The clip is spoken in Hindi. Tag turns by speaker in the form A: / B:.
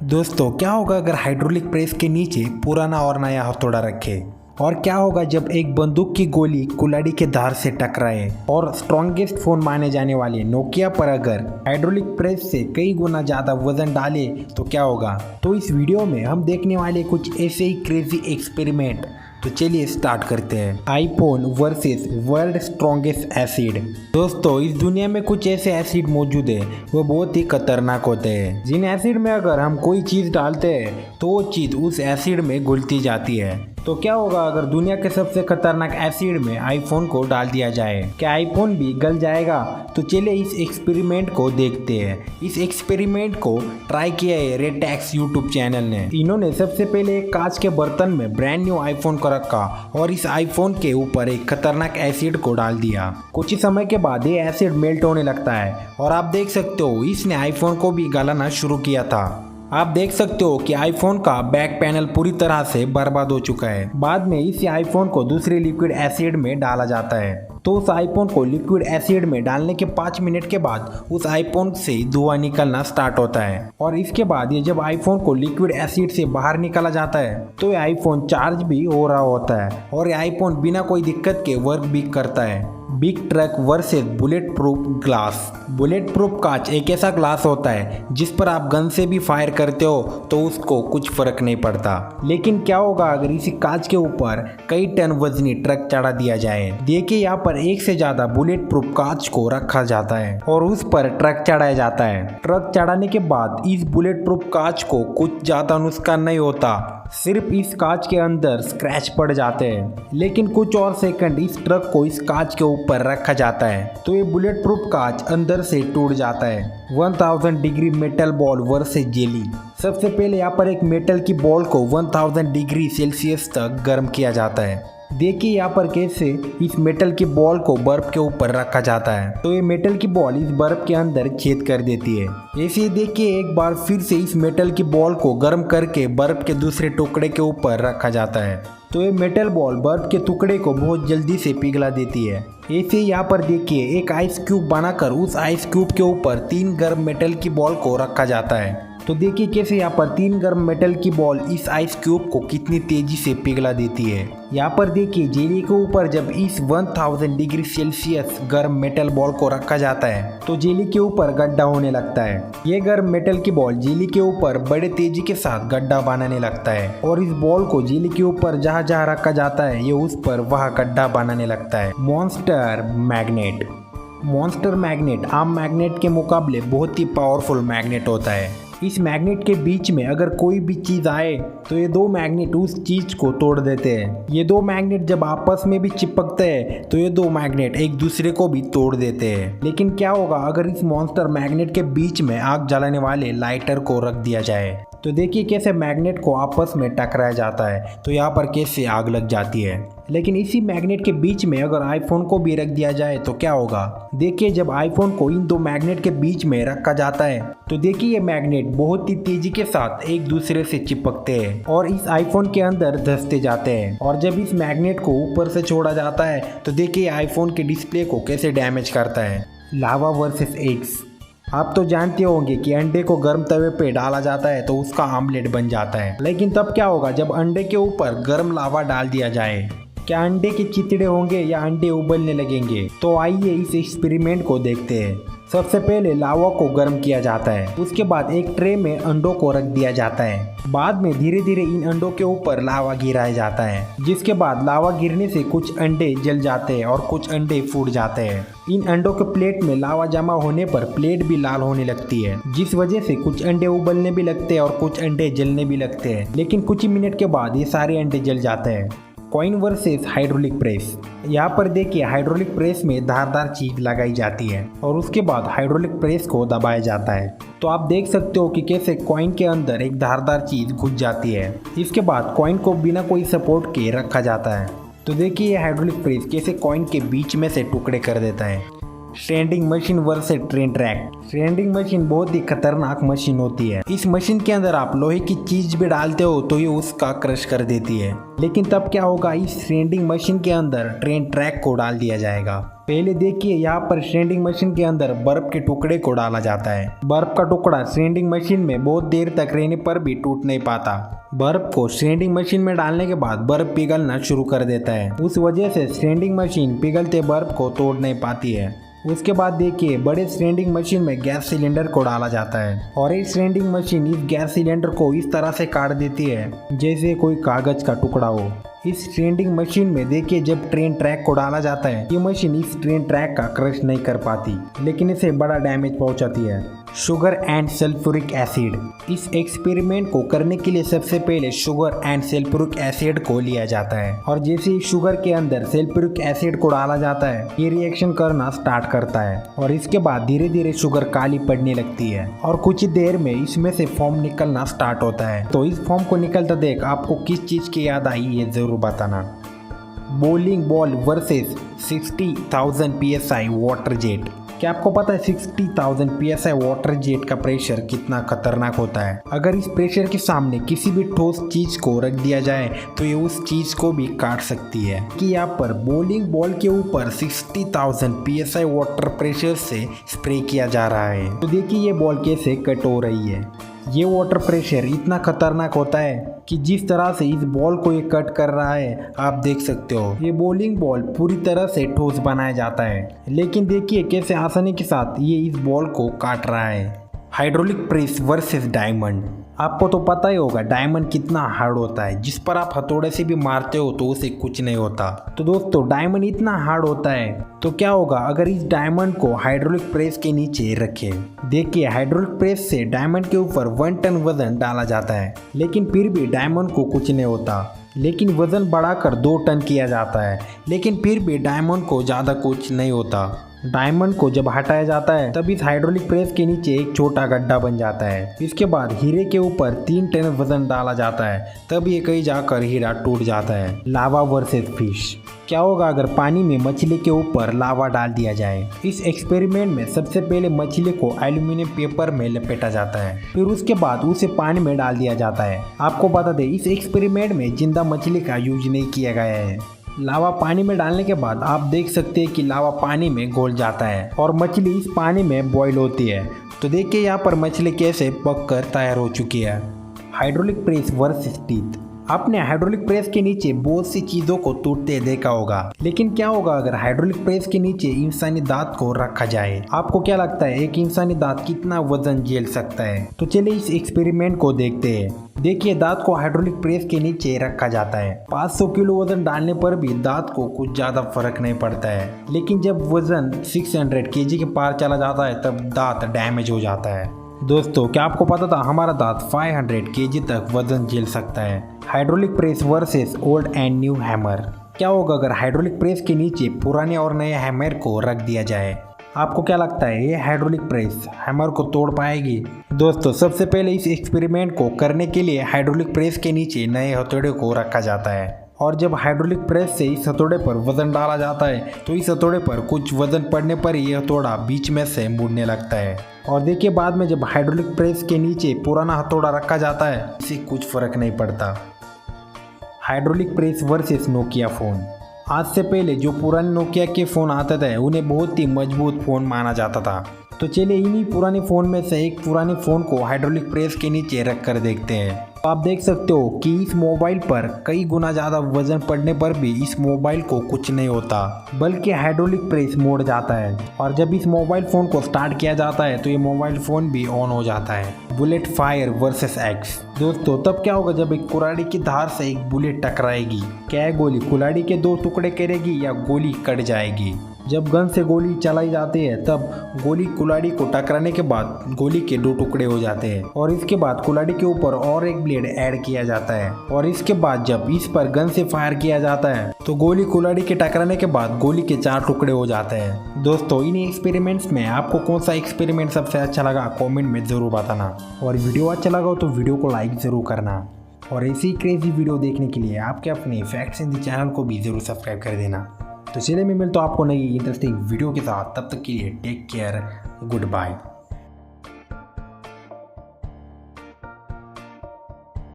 A: दोस्तों, क्या होगा अगर हाइड्रोलिक प्रेस के नीचे पुराना और नया हथौड़ा रखे? और क्या होगा जब एक बंदूक की गोली कुल्हाड़ी के धार से टकराए? और स्ट्रॉन्गेस्ट फोन माने जाने वाले नोकिया पर अगर हाइड्रोलिक प्रेस से कई गुना ज्यादा वजन डाले तो क्या होगा? तो इस वीडियो में हम देखने वाले कुछ ऐसे ही क्रेजी एक्सपेरिमेंट। तो चलिए स्टार्ट करते हैं। IPhone versus world strongest acid. दोस्तों, इस दुनिया में कुछ ऐसे एसिड मौजूद है वो बहुत ही खतरनाक होते हैं। जिन एसिड में अगर हम कोई चीज़ डालते हैं तो वो चीज़ उस एसिड में घुलती जाती है। तो क्या होगा अगर दुनिया के सबसे खतरनाक एसिड में आईफोन को डाल दिया जाए? क्या आईफोन भी गल जाएगा? तो चलिए इस एक्सपेरिमेंट को देखते हैं। इस एक्सपेरिमेंट को ट्राई किया है रेटेक्स यूट्यूब चैनल ने। इन्होंने सबसे पहले एक कांच के बर्तन में ब्रांड न्यू आईफोन को रखा और इस आईफोन के ऊपर एक खतरनाक एसिड को डाल दिया। कुछ ही समय के बाद ये एसिड मेल्ट होने लगता है और आप देख सकते हो इसने आईफोन को भी गलाना शुरू किया था। आप देख सकते हो कि आईफोन का बैक पैनल पूरी तरह से बर्बाद हो चुका है। बाद में इस आईफोन को दूसरे लिक्विड एसिड में डाला जाता है। तो उस आईफोन को लिक्विड एसिड में डालने के 5 मिनट के बाद उस आईफोन से धुआं निकलना स्टार्ट होता है। और इसके बाद ये जब आईफोन को लिक्विड एसिड से बाहर निकाला जाता है तो ये आईफोन चार्ज भी हो रहा होता है और ये आईफोन बिना कोई दिक्कत के वर्क भी करता है। Big truck versus bullet proof glass. Bullet proof कांच एक ऐसा ग्लास होता है जिस पर आप गन से भी फायर करते हो तो उसको कुछ फर्क नहीं पड़ता। लेकिन क्या होगा अगर इसी कांच के ऊपर कई टन वजनी ट्रक चढ़ा दिया जाए? देखिए, यहाँ पर एक से ज्यादा बुलेट प्रूफ कांच को रखा जाता है और उस पर ट्रक चढ़ाया जाता है। ट्रक चढ़ाने के बाद इस बुलेट प्रूफ कांच को कुछ ज्यादा नुकसान नहीं होता, सिर्फ इस कांच के अंदर स्क्रैच पड़ जाते हैं। लेकिन कुछ और सेकंड इस ट्रक को इस कांच के ऊपर रखा जाता है तो ये बुलेट प्रूफ कांच अंदर से टूट जाता है। 1000 degree metal ball versus jelly. सबसे पहले यहाँ पर एक मेटल की बॉल को 1000 डिग्री सेल्सियस तक गर्म किया जाता है। देखिए यहाँ पर कैसे इस मेटल की बॉल को बर्फ के ऊपर रखा जाता है तो ये मेटल की बॉल इस बर्फ के अंदर छेद कर देती है। ऐसे ही देखिए एक बार फिर से इस मेटल की बॉल को गर्म करके बर्फ के दूसरे टुकड़े के ऊपर रखा जाता है तो ये मेटल बॉल बर्फ के टुकड़े को बहुत जल्दी से पिघला देती है। ऐसे ही यहाँ पर देखिए एक आइस क्यूब बनाकर उस आइस क्यूब के ऊपर 3 गर्म मेटल की बॉल को रखा जाता है। तो देखिए कैसे यहाँ पर 3 गर्म मेटल की बॉल इस आइस क्यूब को कितनी तेजी से पिघला देती है। यहाँ पर देखिए जेली के ऊपर जब इस 1000 डिग्री सेल्सियस गर्म मेटल बॉल को रखा जाता है तो जेली के ऊपर गड्ढा होने लगता है। ये गर्म मेटल की बॉल जेली के ऊपर बड़े तेजी के साथ गड्ढा बनाने लगता है और इस बॉल को जेली के ऊपर जहाँ जहाँ रखा जाता है ये उस पर वहाँ गड्ढा बनाने लगता है। Monster magnet. मॉन्स्टर मैग्नेट आम मैग्नेट के मुकाबले बहुत ही पावरफुल मैग्नेट होता है। इस मैग्नेट के बीच में अगर कोई भी चीज आए तो ये 2 मैग्नेट उस चीज को तोड़ देते हैं। ये 2 मैग्नेट जब आपस में भी चिपकते हैं तो ये 2 मैग्नेट एक दूसरे को भी तोड़ देते हैं। लेकिन क्या होगा अगर इस मॉन्स्टर मैग्नेट के बीच में आग जलाने वाले लाइटर को रख दिया जाए? तो देखिए कैसे मैग्नेट को आपस में टकराया जाता है तो यहाँ पर कैसे आग लग जाती है। लेकिन इसी मैग्नेट के बीच में अगर आईफोन को भी रख दिया जाए तो क्या होगा? देखिए जब आईफोन को इन 2 मैग्नेट के बीच में रखा जाता है तो देखिए ये मैग्नेट बहुत ही तेजी के साथ एक दूसरे से चिपकते हैं और इस आईफोन के अंदर धंसते जाते हैं। और जब इस मैग्नेट को ऊपर से छोड़ा जाता है तो देखिए आईफोन के डिस्प्ले को कैसे डैमेज करता है। लावा वर्सेस एग्स। आप तो जानते होंगे कि अंडे को गर्म तवे पे डाला जाता है तो उसका आमलेट बन जाता है। लेकिन तब क्या होगा जब अंडे के ऊपर गर्म लावा डाल दिया जाए? क्या अंडे के चितड़े होंगे या अंडे उबलने लगेंगे? तो आइए इस एक्सपेरिमेंट को देखते हैं। सबसे पहले लावा को गर्म किया जाता है, उसके बाद एक ट्रे में अंडों को रख दिया जाता है। बाद में धीरे धीरे इन अंडों के ऊपर लावा गिराया जाता है, जिसके बाद लावा गिरने से कुछ अंडे जल जाते हैं और कुछ अंडे फूट जाते हैं। इन अंडों के प्लेट में लावा जमा होने पर प्लेट भी लाल होने लगती है, जिस वजह से कुछ अंडे उबलने भी लगते हैं और कुछ अंडे जलने भी लगते हैं। लेकिन कुछ ही मिनट के बाद ये सारे अंडे जल जाते हैं। Coin versus hydraulic press. यहाँ पर देखिए हाइड्रोलिक प्रेस में धारदार चीज लगाई जाती है और उसके बाद हाइड्रोलिक प्रेस को दबाया जाता है। तो आप देख सकते हो कि कैसे कॉइन के अंदर एक धारदार चीज घुस जाती है। इसके बाद कॉइन को बिना कोई सपोर्ट के रखा जाता है। तो देखिए हाइड्रोलिक प्रेस कैसे कॉइन के बीच में से टुकड़े कर देता है। Standing machine versus train track. Standing machine बहुत ही खतरनाक मशीन होती है। इस मशीन के अंदर आप लोहे की चीज भी डालते हो तो ये उसका क्रश कर देती है। लेकिन तब क्या होगा इस स्टैंडिंग मशीन के अंदर ट्रेन ट्रैक को डाल दिया जाएगा पहले देखिए यहाँ पर स्टैंडिंग मशीन के अंदर बर्फ के टुकड़े को डाला जाता है। बर्फ का टुकड़ा स्टैंडिंग मशीन में बहुत देर तक रहने पर भी टूट नहीं पाता। बर्फ को स्टैंडिंग मशीन में डालने के बाद बर्फ पिघलना शुरू कर देता है। उस वजह से स्टैंडिंग मशीन पिघलते बर्फ को तोड़ नहीं पाती है। उसके बाद देखिए बड़े स्टैंडिंग मशीन में गैस सिलेंडर को डाला जाता है और इस स्टैंडिंग मशीन इस गैस सिलेंडर को इस तरह से काट देती है जैसे कोई कागज का टुकड़ा हो। इस स्टैंडिंग मशीन में देखिए जब ट्रेन ट्रैक को डाला जाता है, ये मशीन इस ट्रेन ट्रैक का क्रश नहीं कर पाती, लेकिन इसे बड़ा डैमेज पहुंचाती है। Sugar and sulphuric acid. इस एक्सपेरिमेंट को करने के लिए सबसे पहले शुगर एंड सल्फ्यूरिक एसिड को लिया जाता है और जैसे ही शुगर के अंदर सल्फ्यूरिक एसिड को डाला जाता है, ये रिएक्शन करना स्टार्ट करता है और इसके बाद धीरे धीरे शुगर काली पड़ने लगती है और कुछ ही देर में इसमें से फोम निकलना स्टार्ट होता है। तो इस फोम को निकलता देख आपको किस चीज की याद आई ये जरूर बताना। Bowling ball versus 60,000 psi water jet. क्या आपको पता है 60,000 psi वाटर जेट का प्रेशर कितना खतरनाक होता है? अगर इस प्रेशर के सामने किसी भी ठोस चीज को रख दिया जाए तो ये उस चीज को भी काट सकती है। कि यहाँ पर बोलिंग बॉल के ऊपर 60,000 psi वाटर प्रेशर से स्प्रे किया जा रहा है। तो देखिए ये बॉल कैसे कट हो रही है। ये वाटर प्रेशर इतना खतरनाक होता है कि जिस तरह से इस बॉल को ये कट कर रहा है आप देख सकते हो। ये बॉलिंग बॉल पूरी तरह से ठोस बनाया जाता है, लेकिन देखिए कैसे आसानी के साथ ये इस बॉल को काट रहा है। Hydraulic press versus diamond. आपको तो पता ही होगा डायमंड कितना हार्ड होता है, जिस पर आप हथौड़े से भी मारते हो तो उसे कुछ नहीं होता। तो दोस्तों डायमंड इतना हार्ड होता है, तो क्या होगा अगर इस डायमंड को हाइड्रोलिक प्रेस के नीचे रखें। देखिए हाइड्रोलिक प्रेस से डायमंड के ऊपर 1 टन वजन डाला जाता है, लेकिन फिर भी डायमंड को कुछ नहीं होता। लेकिन वजन बढ़ाकर 2 टन किया जाता है, लेकिन फिर भी डायमंड को ज़्यादा कुछ नहीं होता। डायमंड को जब हटाया जाता है तब इस हाइड्रोलिक प्रेस के नीचे एक छोटा गड्ढा बन जाता है। इसके बाद हीरे के ऊपर 3 टन वजन डाला जाता है, तब ये कहीं जाकर हीरा टूट जाता है। लावा वर्सेस फिश। क्या होगा अगर पानी में मछली के ऊपर लावा डाल दिया जाए? इस एक्सपेरिमेंट में सबसे पहले मछली को एल्यूमिनियम पेपर में लपेटा जाता है, फिर उसके बाद उसे पानी में डाल दिया जाता है। आपको बता दें इस एक्सपेरिमेंट में जिंदा मछली का यूज नहीं किया गया है। लावा पानी में डालने के बाद आप देख सकते हैं कि लावा पानी में घुल जाता है और मछली इस पानी में बॉईल होती है। तो देखिए यहाँ पर मछली कैसे पककर तैयार हो चुकी है। Hydraulic press versus teeth. आपने हाइड्रोलिक प्रेस के नीचे बहुत सी चीजों को टूटते देखा होगा, लेकिन क्या होगा अगर हाइड्रोलिक प्रेस के नीचे इंसानी दांत को रखा जाए? आपको क्या लगता है एक इंसानी दांत कितना वजन झेल सकता है? तो चलिए इस एक्सपेरिमेंट को देखते हैं। देखिए दांत को हाइड्रोलिक प्रेस के नीचे रखा जाता है। 500 किलो वजन डालने पर भी दांत को कुछ ज्यादा फर्क नहीं पड़ता है, लेकिन जब वजन 600 kg के पार चला जाता है तब दांत डैमेज हो जाता है। दोस्तों क्या आपको पता था हमारा दांत 500 kg तक वजन झेल सकता है। Hydraulic press versus old and new hammer. क्या होगा अगर हाइड्रोलिक प्रेस के नीचे पुराने और नए हैमर को रख दिया जाए? आपको क्या लगता है ये हाइड्रोलिक प्रेस हैमर को तोड़ पाएगी? दोस्तों सबसे पहले इस एक्सपेरिमेंट को करने के लिए हाइड्रोलिक प्रेस के नीचे नए हथौड़े को रखा जाता है और जब हाइड्रोलिक प्रेस से इस हथौड़े पर वजन डाला जाता है तो इस हथौड़े पर कुछ वजन पड़ने पर ये हथौड़ा बीच में से मुड़ने लगता है। और देखिए बाद में जब हाइड्रोलिक प्रेस के नीचे पुराना हथौड़ा रखा जाता है इससे कुछ फर्क नहीं पड़ता। Hydraulic press versus Nokia phone. आज से पहले जो पुराने नोकिया के फ़ोन आते थे उन्हें बहुत ही मजबूत फ़ोन माना जाता था। तो चलिए इन्हीं पुराने फ़ोन में से एक पुराने फ़ोन को हाइड्रोलिक प्रेस के नीचे रख कर देखते हैं। तो आप देख सकते हो कि इस मोबाइल पर कई गुना ज़्यादा वजन पड़ने पर भी इस मोबाइल को कुछ नहीं होता, बल्कि हाइड्रोलिक प्रेस मोड़ जाता है और जब इस मोबाइल फ़ोन को स्टार्ट किया जाता है तो ये मोबाइल फ़ोन भी ऑन हो जाता है। Bullet fire versus x. दोस्तों तब क्या होगा जब एक कुल्हाड़ी की धार से एक बुलेट टकराएगी? क्या है गोली कुल्हाड़ी के 2 टुकड़े करेगी या गोली कट जाएगी? जब गन से गोली चलाई जाती है तब गोली कुल्हाड़ी को टकराने के बाद गोली के 2 टुकड़े हो जाते हैं और इसके बाद कुल्हाड़ी के ऊपर और एक ब्लेड ऐड किया जाता है और इसके बाद जब इस पर गन से फायर किया जाता है तो गोली कुल्हाड़ी के टकराने के बाद गोली के 4 टुकड़े हो जाते हैं। दोस्तों इन एक्सपेरिमेंट्स में आपको कौन सा एक्सपेरिमेंट सबसे अच्छा लगा कॉमेंट में ज़रूर बताना और वीडियो अच्छा लगा हो तो वीडियो को लाइक ज़रूर करना और ऐसी क्रेजी वीडियो देखने के लिए आपके अपने फैक्ट्स इन द चैनल को भी ज़रूर सब्सक्राइब कर देना। तो चलिए मैं मिलता हूँ आपको नई इंटरेस्टिंग वीडियो के साथ, तब तक के लिए टेक केयर, गुड बाय।